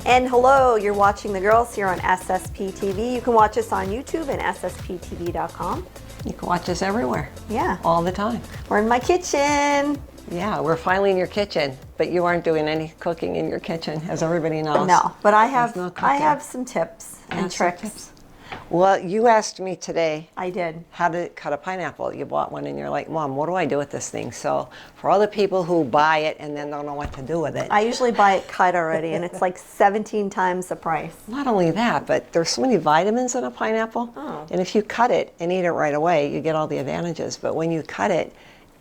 And hello, you're watching The Girls here on SSP TV. You can watch us on YouTube and ssptv.com. You can watch us everywhere. Yeah. All the time. We're in my kitchen. Yeah, we're finally in your kitchen, but you aren't doing any cooking in your kitchen, as everybody knows. No, but I There's no have cooking. some tips and tricks. Well, you asked me today I did. how to cut a pineapple. You bought one and you're like, Mom, what do I do with this thing? So for all the people who buy it and then don't know what to do with it. I usually buy it cut already, and it's like 17 times the price. Not only that, but there's so many vitamins in a pineapple. Oh. And if you cut it and eat it right away, you get all the advantages. But when you cut it,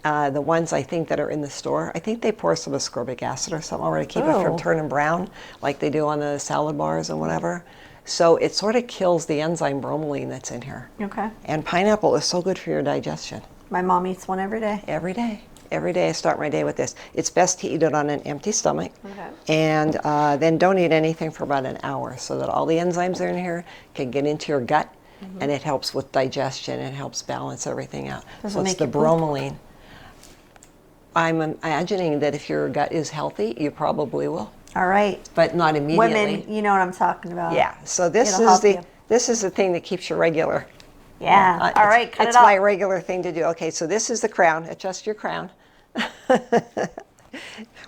the ones I think that are in the store, I think they pour some ascorbic acid or something over to keep it from turning brown, like they do on the salad bars and whatever. So it sort of kills the enzyme bromelain that's in here. Okay. And pineapple is so good for your digestion. My mom eats one every day. Every day. Every day I start my day with this. It's best to eat it on an empty stomach. Okay. And then don't eat anything for about an hour so that all the enzymes in here can get into your gut. And it helps with digestion. It helps balance everything out. Does So it it's make the you poop? bromelain. I'm imagining that if your gut is healthy, you probably will. All right. But not immediately. Women, you know what I'm talking about. Yeah. So this It'll is help the you. this is the thing that keeps you regular. Yeah. All right, cut it It's my off. regular thing to do. Okay, so this is the crown. Adjust your crown.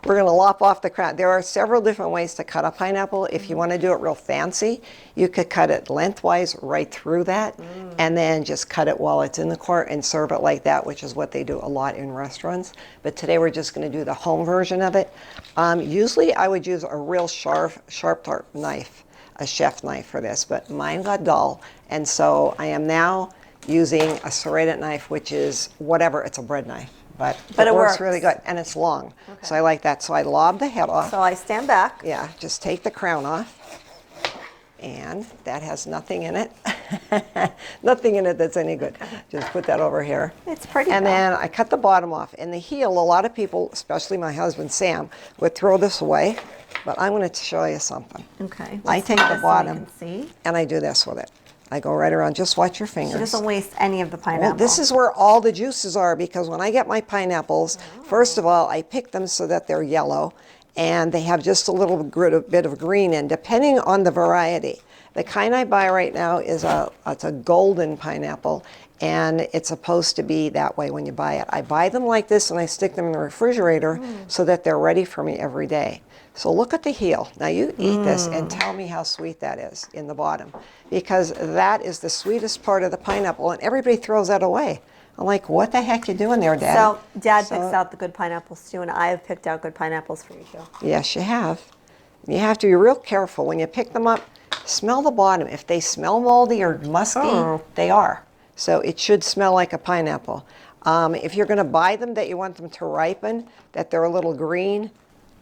We're going to lop off the crown. There are several different ways to cut a pineapple. If you want to do it real fancy, you could cut it lengthwise right through that and then just cut it while it's in the core and serve it like that, which is what they do a lot in restaurants. But today we're just going to do the home version of it. Usually I would use a real sharp knife, a chef knife for this, but mine got dull. And so I am now using a serrated knife, which is whatever, it's a bread knife. But it works really good, and it's long. Okay. So I like that. So I lob the head off. So I stand back. Yeah, just take the crown off. And that has nothing in it. Nothing in it that's any good. Just put that over here. It's pretty. And though. then I cut the bottom off. And the heel, a lot of people, especially my husband Sam, would throw this away. But I'm going to show you something. Okay. I let's take do the this so bottom you can see. and I do this with it. I go right around. Just watch your fingers. She doesn't waste any of the pineapple. Well, this is where all the juices are, because when I get my pineapples, first of all, I pick them so that they're yellow and they have just a little bit of green in, depending on the variety. The kind I buy right now is it's a golden pineapple, and it's supposed to be that way when you buy it. I buy them like this and I stick them in the refrigerator so that they're ready for me every day. So look at the heel. Now you eat this and tell me how sweet that is in the bottom, because that is the sweetest part of the pineapple, and everybody throws that away. I'm like, what the heck you doing there, Dad? So Dad picks out the good pineapples too, and I have picked out good pineapples for you too. Yes, you have. You have to be real careful when you pick them up. Smell the bottom. If they smell moldy or musky, they are. So it should smell like a pineapple. If you're going to buy them that you want them to ripen, that they're a little green,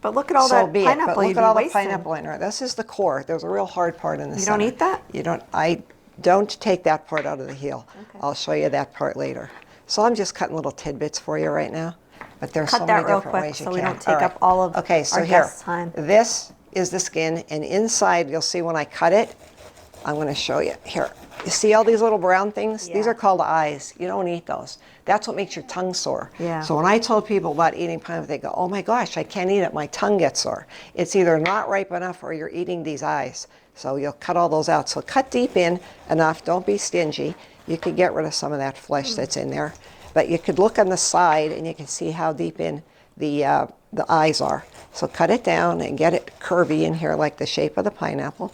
But look at all so that be it. pineapple But look you'd at be all the wasting. pineapple in there. This is the core. There's a real hard part in the You center. don't eat that? You don't. I don't take that part out of the heel. Okay. I'll show you that part later. So I'm just cutting little tidbits for you right now. But there's Cut so that many real different quick ways you so can. we don't take up all of okay, so our here, guests' time. This is the skin, and inside you'll see when I cut it, I'm going to show you. Here, you see all these little brown things? These Yeah. are called eyes. You don't eat those. That's what makes your tongue sore. Yeah. So when I told people about eating pineapple, they go, oh my gosh, I can't eat it. My tongue gets sore. It's either not ripe enough or you're eating these eyes. So you'll cut all those out. So cut deep in enough. Don't be stingy. You could get rid of some of that flesh that's in there. But you could look on the side and you can see how deep in the eyes are. So cut it down and get it curvy in here like the shape of the pineapple.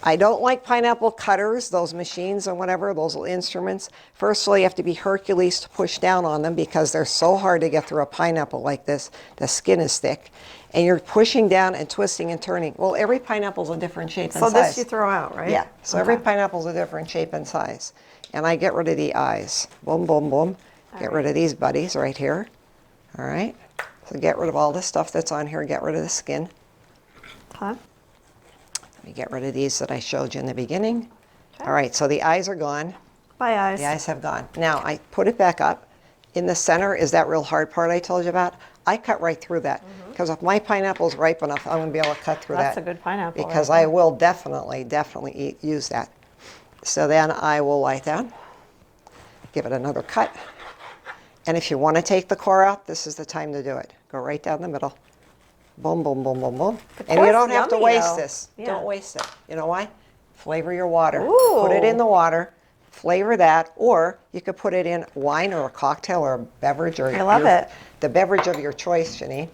I don't like pineapple cutters, those machines or whatever, those little instruments. First of all, you have to be Hercules to push down on them because they're so hard to get through a pineapple like this. The skin is thick. And you're pushing down and twisting and turning. Well, every pineapple's a different shape and So size. this you throw out, right? Yeah, so every pineapple's a different shape and size. And I get rid of the eyes. Boom, boom, boom. Get rid of these buddies right here. All right. So get rid of all the stuff that's on here. Get rid of the skin. Huh? Let me get rid of these that I showed you in the beginning. All right, so the eyes are gone. Bye, eyes. The eyes have gone. Now I put it back up. In the center is that real hard part I told you about. I cut right through that because if my pineapple's ripe enough, I'm going to be able to cut through That's that. a good pineapple. Because right I will definitely use that. So then I will lie down, give it another cut. And if you want to take the core out, this is the time to do it. Go right down the middle. Boom, boom, boom, boom, boom. And you don't have to waste this. Yeah. Don't waste it. You know why? Flavor your water. Ooh. Put it in the water, flavor that, or you could put it in wine or a cocktail or a beverage. Or I love it. The beverage of your choice, Jeannine.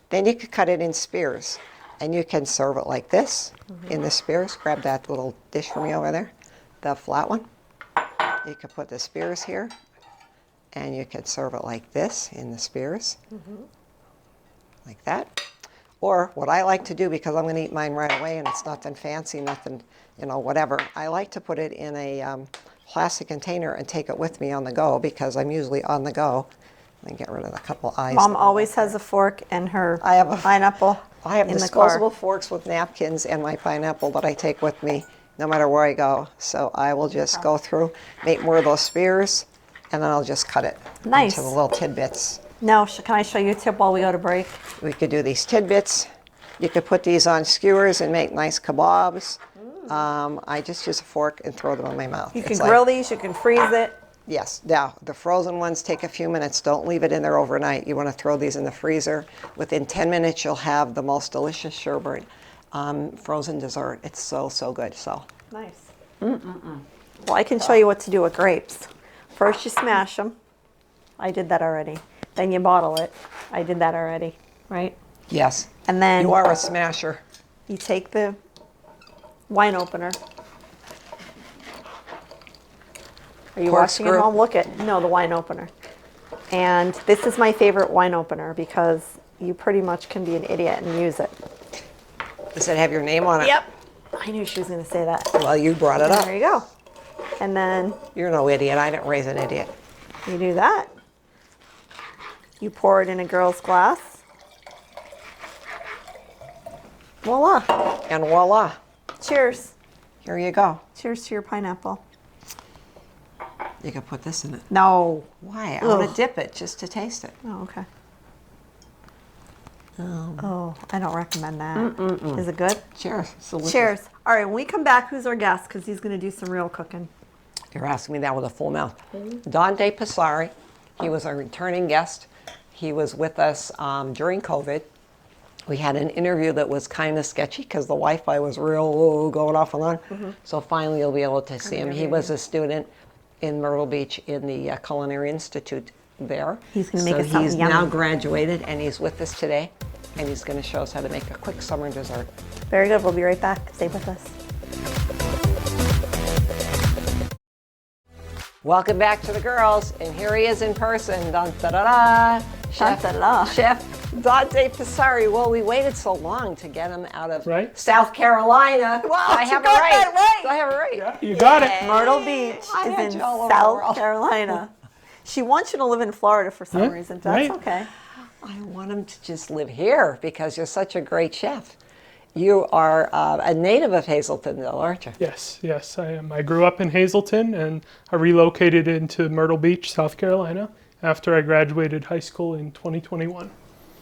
Then you could cut it in spears. And you can serve it like this in the spears. Grab that little dish for me over there, the flat one. You could put the spears here, and you could serve it like this in the spears, like that. Or what I like to do, because I'm going to eat mine right away, and it's nothing fancy, nothing, you know, whatever. I like to put it in a plastic container and take it with me on the go, because I'm usually on the go. Let me get rid of a couple eyes. Mom always has a fork and her I have a pineapple. I have in disposable the car. forks with napkins and my pineapple that I take with me no matter where I go. So I will just go through, make more of those spears, and then I'll just cut it Nice. into the little tidbits. Now, can I show you a tip while we go to break? We could do these tidbits. You could put these on skewers and make nice kebabs. I just use a fork and throw them in my mouth. You It's can grill these, you can freeze it. Yes. Now, the frozen ones take a few minutes. Don't leave it in there overnight. You want to throw these in the freezer. Within 10 minutes, you'll have the most delicious sherbet frozen dessert. It's so, so good. So, Nice. Well, I can show you what to do with grapes. First, you smash them. I did that already. Then you bottle it. I did that already, right? yes. And then You are a smasher. you take the wine opener. Are you watching at Corkscrew. home? Look at, no, the wine opener. And this is my favorite wine opener because you pretty much can be an idiot and use it. Does it have your name on it? Yep. I knew she was going to say that. Well, you brought it up. There you go. And then You're no idiot. I didn't raise an idiot. you do that. You pour it in a girl's glass. Voila. And voila. Cheers. Here you go. Cheers to your pineapple. You can put this in it. No. Why? I want Ugh. to dip it just to taste it. Oh, okay. Oh, I don't recommend that. Is it good? Cheers. It's delicious. Cheers. All right, when we come back, who's our guest? Because he's going to do some real cooking. You're asking me that with a full mouth. Dante Passeri. He was a returning guest. He was with us during COVID. We had an interview that was kind of sketchy because the Wi-Fi was real going off and on. So finally you'll be able to see him. He was a student in Myrtle Beach in the Culinary Institute there. He's gonna make us so something he's yummy. now graduated and he's with us today. And he's going to show us how to make a quick summer dessert. Very good. We'll be right back. Stay with us. Welcome back to the girls. And here he is in person. Dun, da, da, da. Chef, Da-da-da. Chef Dante Passeri. Well, we waited so long to get him out of Right. South Carolina. Wow, I you have got it right. that right. Do I have it right? Yeah, you got it. Myrtle Beach I had is in you all over the world. South Carolina. She wants you to live in Florida for some Yeah, reason. That's right. okay. I want him to just live here because you're such a great chef. You are a native of Hazletonville, aren't you? Yes, yes, I am. I grew up in Hazleton and I relocated into Myrtle Beach, South Carolina after I graduated high school in 2021.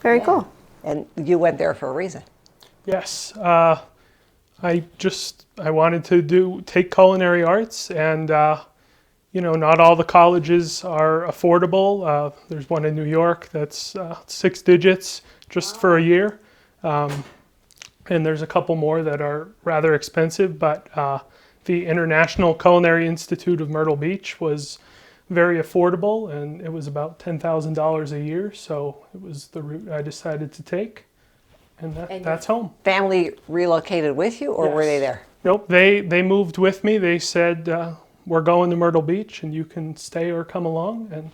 Very cool. And you went there for a reason. Yes, I wanted to take culinary arts and not all the colleges are affordable. There's one in New York that's 6 digits just for a year. And there's a couple more that are rather expensive, but the International Culinary Institute of Myrtle Beach was very affordable, and it was about $10,000 a year, so it was the route I decided to take, and that's home. Family relocated with you, or were Yes. they there? Nope, they moved with me. They said, we're going to Myrtle Beach, and you can stay or come along, and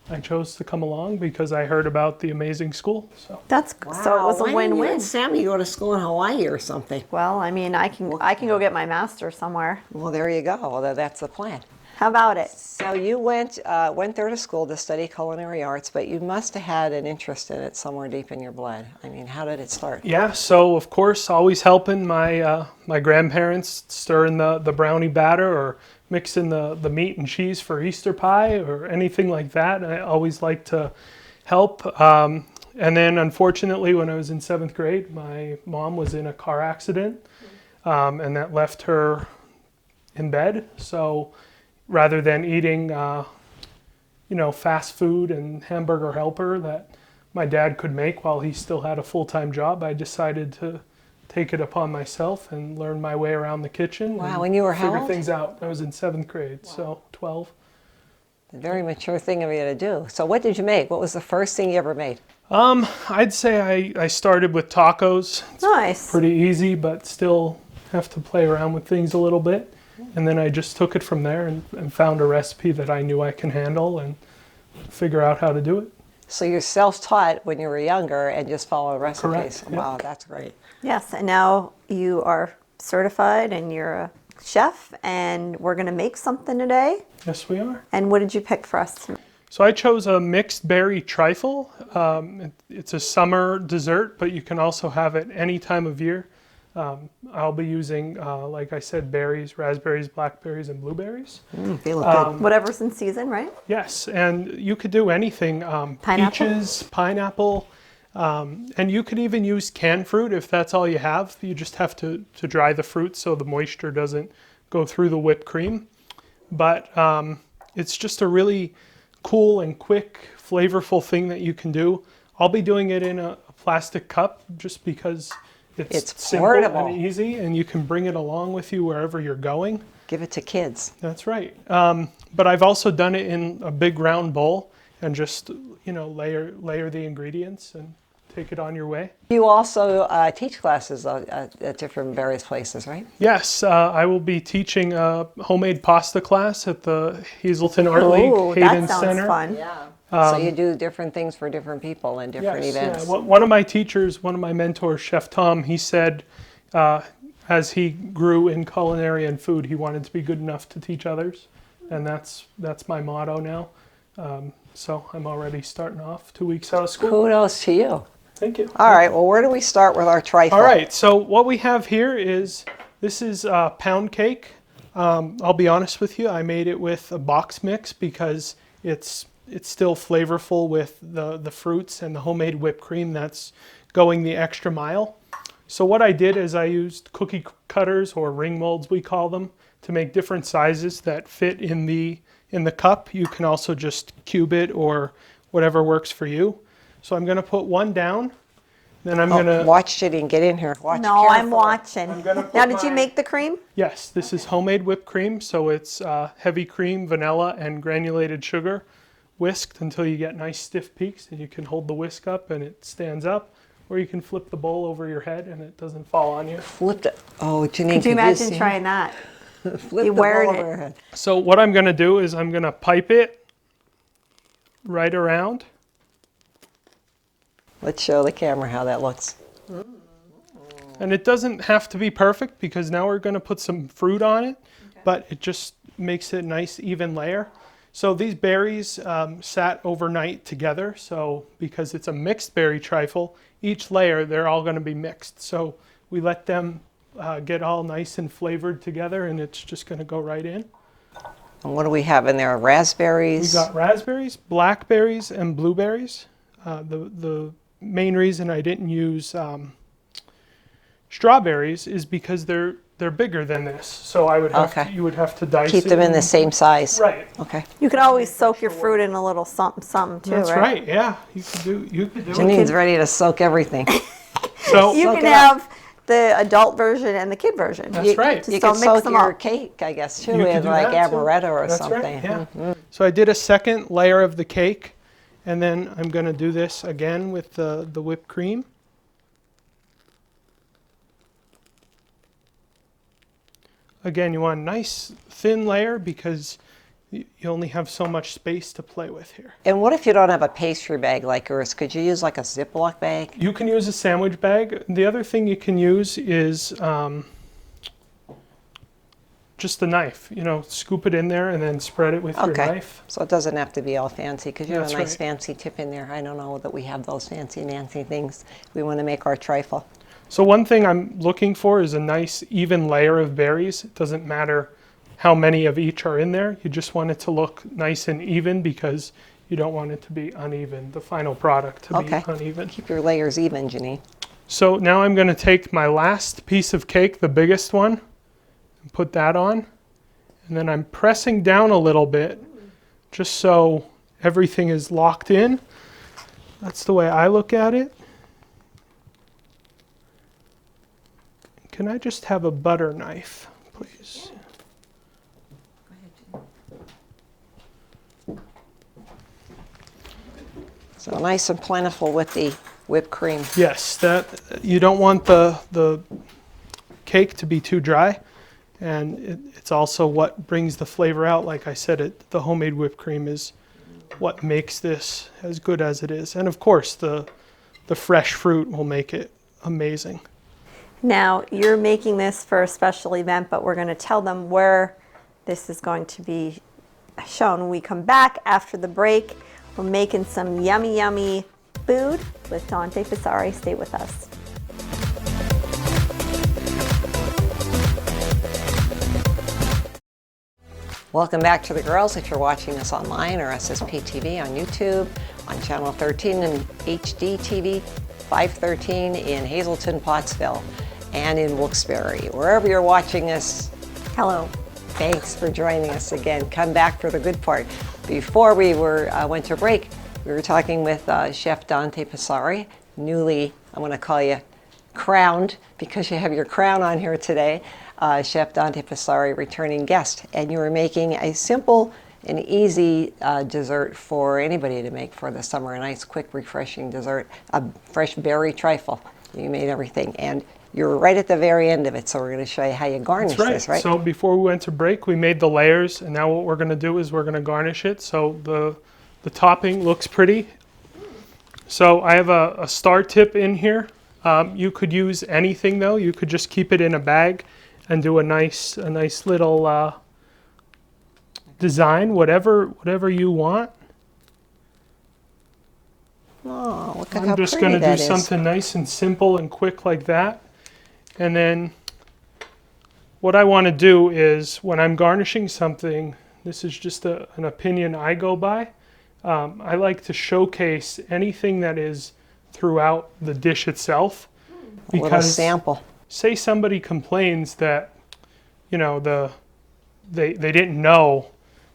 I chose to come along because I heard about the amazing school. So That's so it was a Why didn't you win-win. and Sammy go to school in Hawaii or something? Well, I mean, I can go get my master's somewhere. Well, there you go. Well, that's the plan. How about it? So you went there to school to study culinary arts, but you must have had an interest in it somewhere deep in your blood. I mean, how did it start? yeah, so of course, always helping my my grandparents stirring the brownie batter or mixing the meat and cheese for Easter pie or anything like that. I always like to help. And then unfortunately, when I was in 7th grade, my mom was in a car accident, and that left her in bed. So rather than eating, fast food and hamburger helper that my dad could make while he still had a full-time job, I decided to take it upon myself and learn my way around the kitchen. Wow, and when you were how figure old? things out. I was in 7th grade, so 12. A very mature thing of you to do. So what did you make? What was the first thing you ever made? I'd say I started with tacos. It's Nice. pretty easy, but still have to play around with things a little bit. And then I just took it from there and found a recipe that I knew I can handle and figure out how to do it. So you're self-taught when you were younger and just follow recipes. Correct, yeah. Wow, that's great. Yes, and now you are certified and you're a chef, and we're going to make something today. Yes, we are. And what did you pick for us? So I chose a mixed berry trifle. It's a summer dessert, but you can also have it any time of year. I'll be using, like I said, berries, raspberries, blackberries, and blueberries. They look good. Whatever's in season, right? Yes, and you could do anything. Pineapple? Peaches, pineapple, and you could even use canned fruit if that's all you have. You just have to dry the fruit so the moisture doesn't go through the whipped cream. But it's just a really cool and quick, flavorful thing that you can do. I'll be doing it in a plastic cup just because it's simple portable. and easy, and you can bring it along with you wherever you're going. Give it to kids. That's right. But I've also done it in a big round bowl and just, layer the ingredients and take it on your way. You also teach classes at different various places, right? Yes, I will be teaching a homemade pasta class at the Hazelton Art League Oh, Hayden that sounds Center. fun. Yeah. So you do different things for different people and different Yes, events. yeah. One of my teachers, one of my mentors, Chef Tom, he said as he grew in culinary and food, he wanted to be good enough to teach others. And that's my motto now. So I'm already starting off 2 weeks out of school. Kudos to you. Thank you. All right, well, where do we start with our trifle? All right, so what we have here is, this is pound cake. I'll be honest with you, I made it with a box mix because it's still flavorful with the fruits and the homemade whipped cream that's going the extra mile. So what I did is I used cookie cutters, or ring molds we call them, to make different sizes that fit in the cup. You can also just cube it or whatever works for you. So I'm going to put one down, then I'm going to... Watch Jeannine, get in here. Watch No, I'm carefully. watching. I'm gonna put Now, did you my- make the cream? Yes, this is homemade whipped cream, so it's heavy cream, vanilla, and granulated sugar, whisked until you get nice stiff peaks, and you can hold the whisk up and it stands up, or you can flip the bowl over your head and it doesn't fall on you. Flipped it. Oh, Jeannine, Could you imagine see? trying that? Flip you the wearing bowl it? over her head. So what I'm going to do is I'm going to pipe it right around. Let's show the camera how that looks. And it doesn't have to be perfect because now we're going to put some fruit on it, but it just makes it a nice even layer. So these berries sat overnight together, so because it's a mixed berry trifle, each layer, they're all going to be mixed. So we let them get all nice and flavored together, and it's just going to go right in. And what do we have in there? Raspberries? We got raspberries, blackberries, and blueberries. The main reason I didn't use strawberries is because they're bigger than this. So I would have Okay. you would have to dice Keep it them in the and- same size. Right. Okay. You could always soak your fruit in a little something, something too, That's right? right. Yeah, you could do it. Jeannine's ready to soak everything. So You Soak can it up. have the adult version and the kid version. That's right. Just You don't can mix soak them your up. cake, I guess, too, you could in do like that, too. amaretto or That's something. Right, yeah. So I did a second layer of the cake, and then I'm going to do this again with the whipped cream. Again, you want a nice thin layer because you only have so much space to play with here. And what if you don't have a pastry bag like yours? Could you use like a Ziploc bag? You can use a sandwich bag. The other thing you can use is just the knife. Scoop it in there and then spread it with your Okay. knife. So it doesn't have to be all fancy because you have That's a nice right. fancy tip in there. I don't know that we have those fancy things. We want to make our trifle. So one thing I'm looking for is a nice even layer of berries. It doesn't matter how many of each are in there. You just want it to look nice and even because you don't want it to be uneven, the final product to Okay. be uneven. Keep your layers even, Jeannine. So now I'm going to take my last piece of cake, the biggest one, and put that on. And then I'm pressing down a little bit just so everything is locked in. That's the way I look at it. Can I just have a butter knife, please? So nice and plentiful with the whipped cream. Yes, that you don't want the cake to be too dry, and it's also what brings the flavor out. Like I said, the homemade whipped cream is what makes this as good as it is. And of course, the fresh fruit will make it amazing. Now, you're making this for a special event, but we're going to tell them where this is going to be shown. When we come back after the break, we're making some yummy, yummy food with Dante Passeri. Stay with us. Welcome back to The Girls. If you're watching us online or SSP TV on YouTube, on Channel 13 and HD TV 513 in Hazleton, Pottsville, and in Wilkes-Barre. Wherever you're watching us, Hello. thanks for joining us again. Come back for the good part. Before we went to break, we were talking with Chef Dante Passeri, newly, I'm going to call you crowned, because you have your crown on here today, Chef Dante Passeri, returning guest. And you were making a simple and easy dessert for anybody to make for the summer, a nice, quick, refreshing dessert, a fresh berry trifle. You made everything. And you're right at the very end of it, so we're going to show you how you garnish this, right? So before we went to break, we made the layers, and now what we're going to do is we're going to garnish it so the topping looks pretty. So I have a star tip in here. You could use anything though. You could just keep it in a bag and do a nice little design, whatever you want. Oh, look at how I'm just pretty going to that do is. something nice and simple and quick like that. And then what I want to do is when I'm garnishing something, this is just an opinion I go by. I like to showcase anything that is throughout the dish itself. A little sample. Say somebody complains that, you know, they didn't know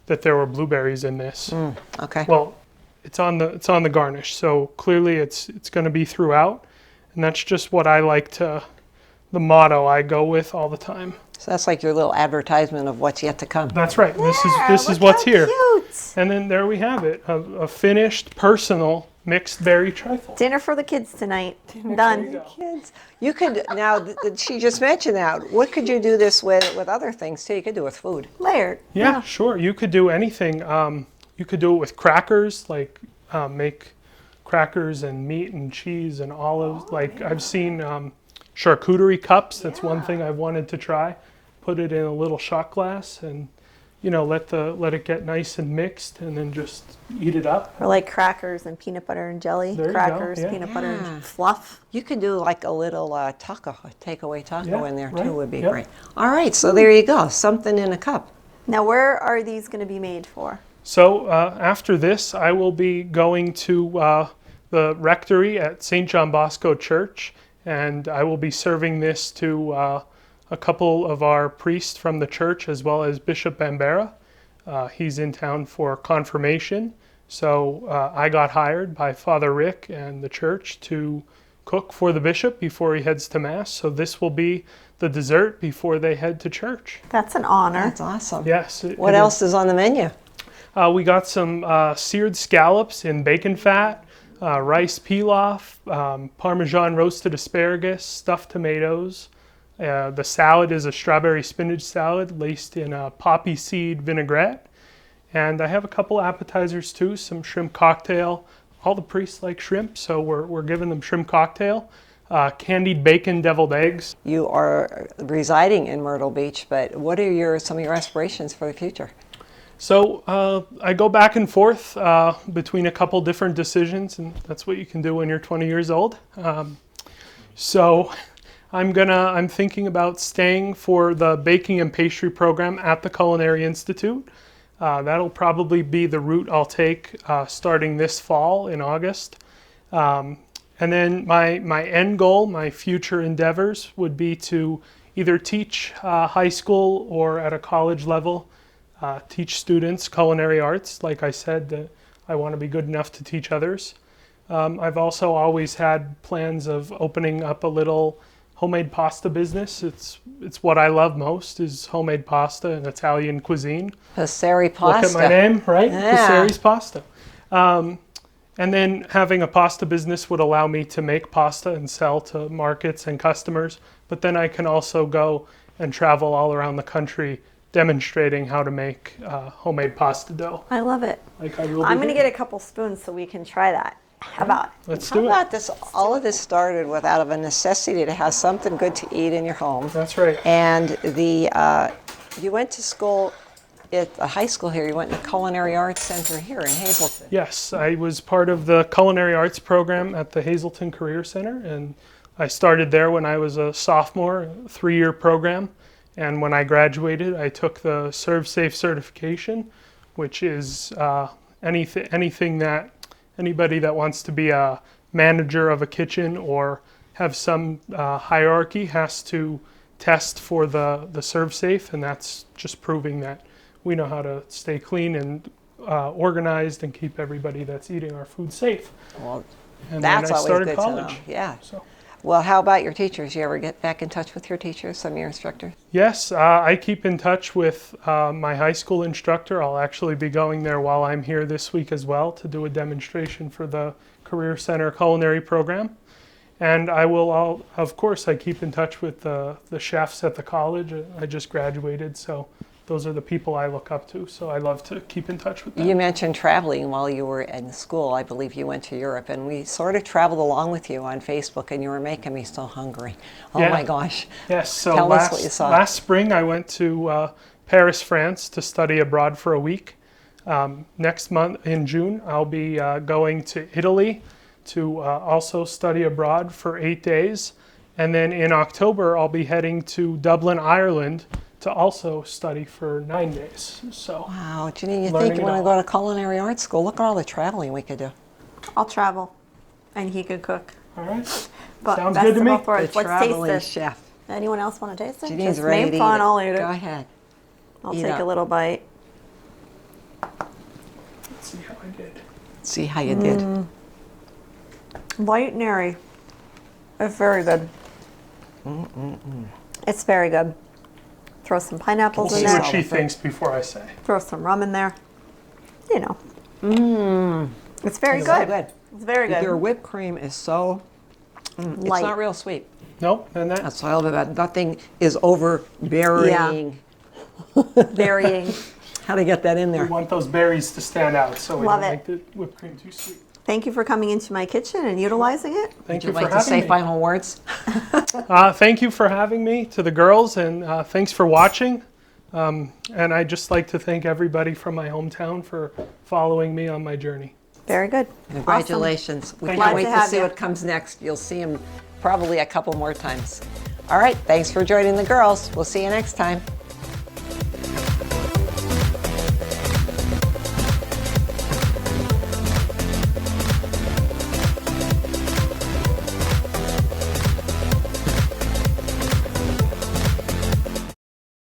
that there were blueberries in this. Okay. Well, it's on the garnish, so clearly it's going to be throughout, and that's just what I like to, the motto I go with all the time. So that's like your little advertisement of what's yet to come. That's right. Yeah, This is look what's how here. Cute. And then there we have it, a finished, personal mixed berry trifle. Dinner for the kids tonight. Done. Kids, you could now. She just mentioned that. What could you do this with other things too? You could do it with food. Layered. Yeah, sure. You could do anything. You could do it with crackers, like make crackers and meat and cheese and olives. Like I've seen charcuterie cups. That's one thing I've wanted to try. Put it in a little shot glass and, you know, let it get nice and mixed, and then just eat it up. Or like crackers and peanut butter and jelly. There you go, Crackers, yeah. peanut butter Yeah. and fluff. You could do like a little takeaway taco Yeah, in there right, too. Would be yep. great. All right, so there you go. Something in a cup. Now, where are these going to be made for? So after this, I will be going to the rectory at St. John Bosco Church, and I will be serving this to a couple of our priests from the church, as well as Bishop Bambera. He's in town for confirmation, so I got hired by Father Rick and the church to cook for the bishop before he heads to Mass. So this will be the dessert before they head to church. That's an honor. That's awesome. Yes. What else is on the menu? We got some seared scallops in bacon fat, rice pilaf, Parmesan roasted asparagus, stuffed tomatoes. The salad is a strawberry spinach salad laced in a poppy seed vinaigrette. And I have a couple appetizers too, some shrimp cocktail. All the priests like shrimp, so we're giving them shrimp cocktail. Candied bacon deviled eggs. You are residing in Myrtle Beach, but what are some of your aspirations for the future? So I go back and forth between a couple different decisions, and that's what you can do when you're 20 years old. So I'm thinking about staying for the baking and pastry program at the Culinary Institute. That'll probably be the route I'll take starting this fall in August. And then my end goal, my future endeavors would be to either teach high school or at a college level. teach students culinary arts. Like I said, that I want to be good enough to teach others. I've also always had plans of opening up a little homemade pasta business. It's what I love most is homemade pasta and Italian cuisine. Passeri pasta. Look at my name, right? Yeah. Passeri's pasta. And then having a pasta business would allow me to make pasta and sell to markets and customers. But then I can also go and travel all around the country demonstrating how to make homemade pasta dough. I love it. Like I will I'm be going to doing. get a couple spoons so we can try that. How about? Let's How do it. about this? All of this started with out of a necessity to have something good to eat in your home. That's right. And you went to school at the high school here. You went to the Culinary Arts Center here in Hazleton. Yes, I was part of the culinary arts program at the Hazleton Career Center, and I started there when I was a sophomore, a 3-year program. And when I graduated, I took the Serve Safe certification, which is anything that anybody that wants to be a manager of a kitchen or have some hierarchy has to test for the Serve Safe, and that's just proving that we know how to stay clean and organized and keep everybody that's eating our food safe. Well, And that's then I always started good college. to know. Yeah. So. Well, how about your teachers? You ever get back in touch with your teachers, some of your instructors? Yes, I keep in touch with my high school instructor. I'll actually be going there while I'm here this week as well to do a demonstration for the Career Center culinary program. And I will, of course, I keep in touch with the chefs at the college. I just graduated, so those are the people I look up to. So I love to keep in touch with them. You mentioned traveling while you were in school. I believe you went to Europe, and we sort of traveled along with you on Facebook, and you were making me so hungry. Oh Yeah. my gosh. Yes, so Tell us what you saw. last spring I went to Paris, France to study abroad for a week. Next month in June I'll be going to Italy to also study abroad for 8 days. And then in October I'll be heading to Dublin, Ireland to also study for 9 days. So Wow, Jeannine, you Learning think you it want to all. go to culinary arts school? Look at all the traveling we could do. I'll travel, and he could cook. all right. But Sounds best good to of me. both worlds. The Let's taste traveling this. chef. Anyone else want to taste it? Jeannine's Just ready name to eat fun, it. I'll eat it. Go ahead. I'll Eat take up. a little bite. Let's see how I did. See how you did. Light and airy. It's very good. It's very good. Throw some pineapples We'll in see there. what she thinks before I say. Throw some rum in there. You know. It's very It's good. so good. It's very good. Your whipped cream is so, Light. it's not real sweet. Nope, and that. That's what I love about it. Nothing is overbearing. Varying. How to get that in We there. want those berries to stand out, so we Love don't it. make the whipped cream too sweet. Thank you for coming into my kitchen and utilizing it. Thank Would you for like to having say me. final words? Thank you for having me, to the girls, and thanks for watching. And I'd just like to thank everybody from my hometown for following me on my journey. Very good. Congratulations. We Thank can't you. wait Glad to to have see you. what comes next. You'll see him probably a couple more times. All right, thanks for joining the girls. We'll see you next time.